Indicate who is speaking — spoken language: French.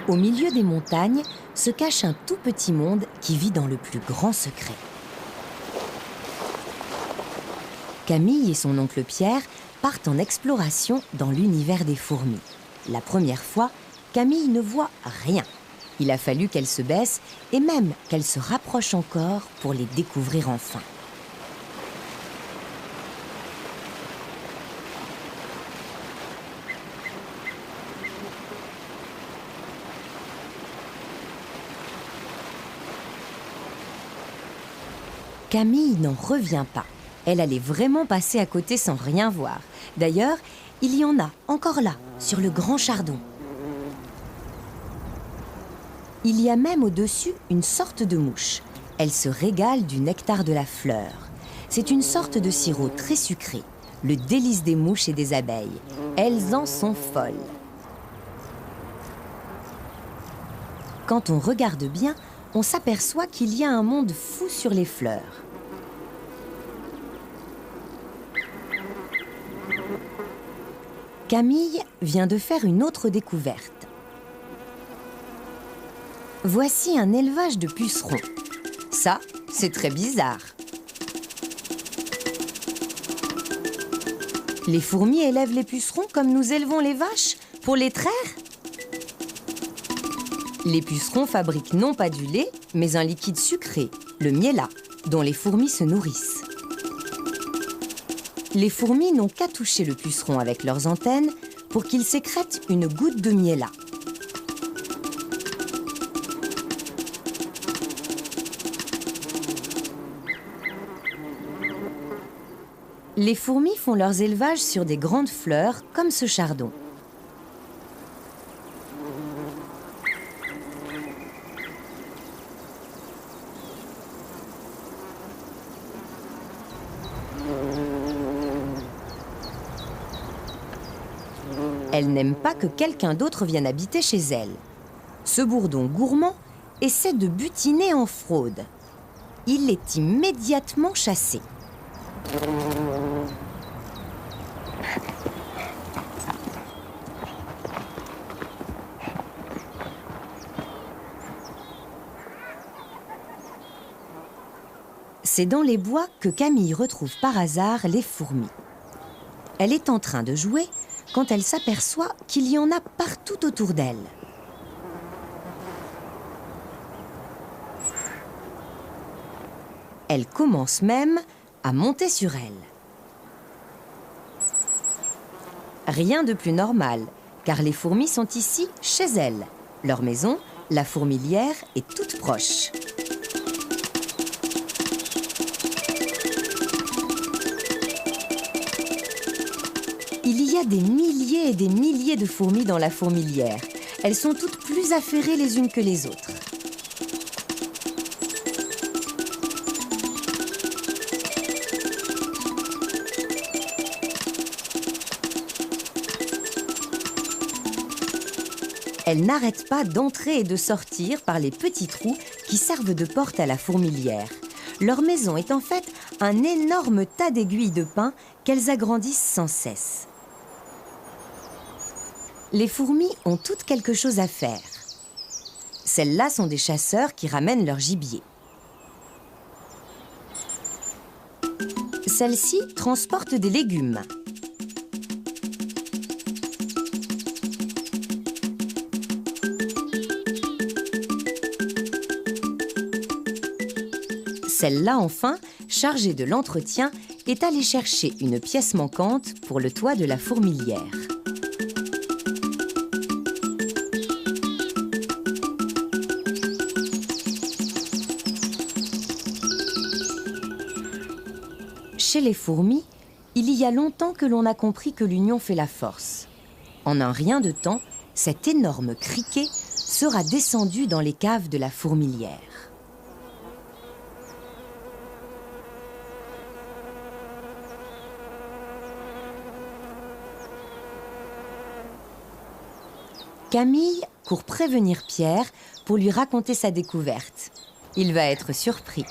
Speaker 1: Au milieu des montagnes se cache un tout petit monde qui vit dans le plus grand secret. Camille et son oncle Pierre partent en exploration dans l'univers des fourmis. La première fois, Camille ne voit rien. Il a fallu qu'elle se baisse et même qu'elle se rapproche encore pour les découvrir enfin. Camille n'en revient pas. Elle allait vraiment passer à côté sans rien voir. D'ailleurs, il y en a encore là, sur le grand chardon. Il y a même au-dessus une sorte de mouche. Elle se régale du nectar de la fleur. C'est une sorte de sirop très sucré, le délice des mouches et des abeilles. Elles en sont folles. Quand on regarde bien, on s'aperçoit qu'il y a un monde fou sur les fleurs. Camille vient de faire une autre découverte. Voici un élevage de pucerons. Ça, c'est très bizarre. Les fourmis élèvent les pucerons comme nous élevons les vaches pour les traire. Les pucerons fabriquent non pas du lait, mais un liquide sucré, le miella, dont les fourmis se nourrissent. Les fourmis n'ont qu'à toucher le puceron avec leurs antennes pour qu'il sécrète une goutte de miella. Les fourmis font leurs élevages sur des grandes fleurs comme ce chardon. Elle n'aime pas que quelqu'un d'autre vienne habiter chez elle. Ce bourdon gourmand essaie de butiner en fraude. Il est immédiatement chassé. C'est dans les bois que Camille retrouve par hasard les fourmis. Elle est en train de jouer quand elle s'aperçoit qu'il y en a partout autour d'elle. Elle commence même à monter sur elle. Rien de plus normal, car les fourmis sont ici chez elles. Leur maison, la fourmilière, est toute proche. Il y a des milliers et des milliers de fourmis dans la fourmilière. Elles sont toutes plus affairées les unes que les autres. Elles n'arrêtent pas d'entrer et de sortir par les petits trous qui servent de porte à la fourmilière. Leur maison est en fait un énorme tas d'aiguilles de pin qu'elles agrandissent sans cesse. Les fourmis ont toutes quelque chose à faire. Celles-là sont des chasseurs qui ramènent leur gibier. Celles-ci transportent des légumes. Celle-là, enfin, chargée de l'entretien, est allée chercher une pièce manquante pour le toit de la fourmilière. Chez les fourmis, il y a longtemps que l'on a compris que l'union fait la force. En un rien de temps, cet énorme criquet sera descendu dans les caves de la fourmilière. Camille court prévenir Pierre pour lui raconter sa découverte. Il va être surpris.